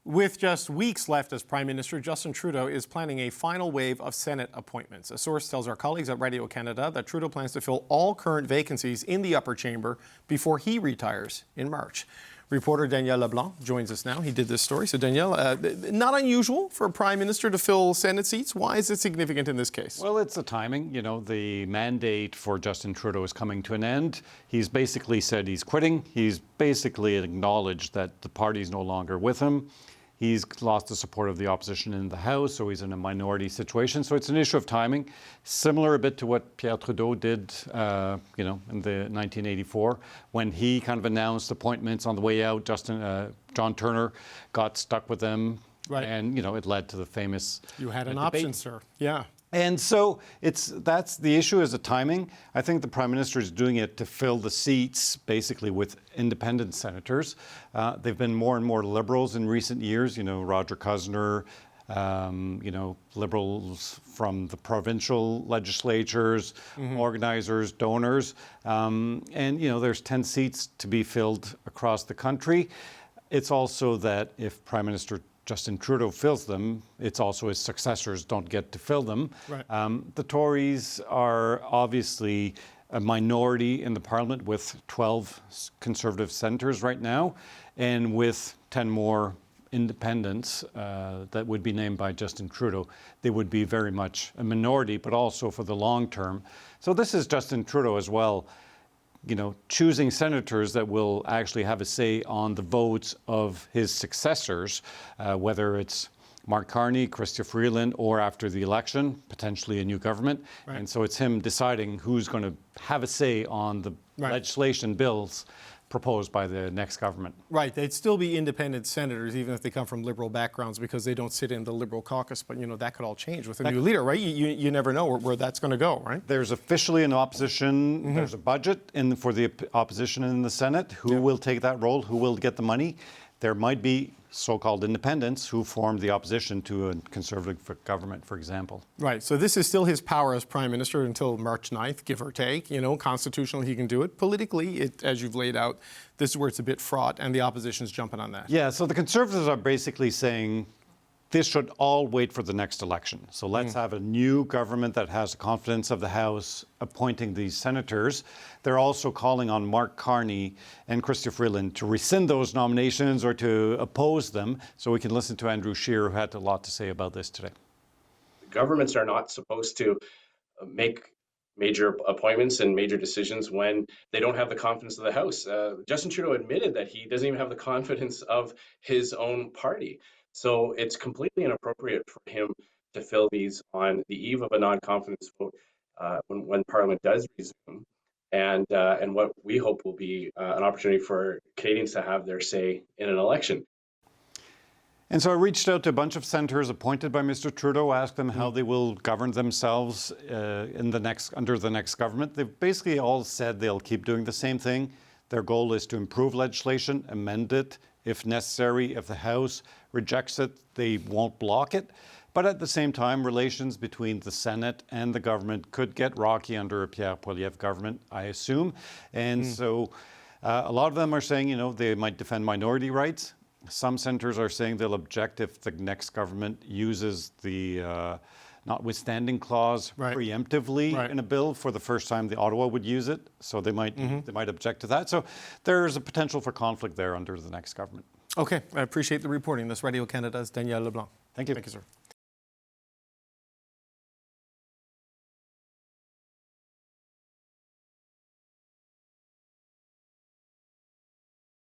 With just weeks left as Prime Minister, Justin Trudeau is planning a final wave of Senate appointments. A source tells our colleagues at Radio Canada that Trudeau plans to fill all current vacancies in the upper chamber before he retires in March. Reporter Daniel Leblanc joins us now. He did this story. So Daniel, not unusual for a Prime Minister to fill Senate seats. Why is it significant in this case? Well, it's the timing. You know, the mandate for Justin Trudeau is coming to an end. He's basically said he's quitting. He's basically acknowledged that the party's no longer with him. He's lost the support of the opposition in the House, so he's in a minority situation. So it's an issue of timing, similar a bit to what Pierre Trudeau did, in the 1984, when he kind of announced appointments on the way out. John Turner got stuck with them, right. And it led to the famous. You had an debate. option, sir. Yeah. And so that's the issue, is the timing. I think the Prime Minister is doing it to fill the seats, basically, with independent senators. They've been more and more Liberals in recent years. Roger Cuzner, Liberals from the provincial legislatures, organizers, donors. There's 10 seats to be filled across the country. It's also that if Prime Minister Justin Trudeau fills them, it's also his successors don't get to fill them. Right. The Tories are obviously a minority in the Parliament with 12 Conservative senators right now, and with 10 more independents that would be named by Justin Trudeau, they would be very much a minority, but also for the long term. So this is Justin Trudeau as well, choosing senators that will actually have a say on the votes of his successors, whether it's Mark Carney, Chrystia Freeland, or after the election, potentially a new government. Right. And so it's him deciding who's going to have a say on the legislation bills proposed by the next government. Right. They'd still be independent senators, even if they come from Liberal backgrounds, because they don't sit in the Liberal caucus. But, that could all change with a new leader, right? You never know where that's going to go, right? There's officially an opposition. There's a budget for the opposition in the Senate. Who will take that role? Who will get the money? There might be so-called independents who formed the opposition to a Conservative government, for example. Right. So this is still his power as Prime Minister until March 9th, give or take. Constitutionally he can do it. Politically, as you've laid out, this is where it's a bit fraught, and the opposition's jumping on that. Yeah, so the Conservatives are basically saying this should all wait for the next election. So let's have a new government that has the confidence of the House appointing these senators. They're also calling on Mark Carney and Chrystia Freeland to rescind those nominations or to oppose them. So we can listen to Andrew Scheer, who had a lot to say about this today. Governments are not supposed to make major appointments and major decisions when they don't have the confidence of the House. Justin Trudeau admitted that he doesn't even have the confidence of his own party. So it's completely inappropriate for him to fill these on the eve of a non-confidence vote when Parliament does resume, and what we hope will be an opportunity for Canadians to have their say in an election. And so I reached out to a bunch of senators appointed by Mr. Trudeau, asked them how they will govern themselves under the next government. They've basically all said they'll keep doing the same thing. Their goal is to improve legislation, amend it if necessary. If the House rejects it, they won't block it. But at the same time, relations between the Senate and the government could get rocky under a Pierre Poilievre government, I assume. And so a lot of them are saying, they might defend minority rights. Some senators are saying they'll object if the next government uses the notwithstanding clause preemptively in a bill. For the first time, the Ottawa would use it, so they might object to that. So there's a potential for conflict there under the next government. Okay, I appreciate the reporting. This Radio Canada's Daniel Leblanc. Thank you. Thank you, sir.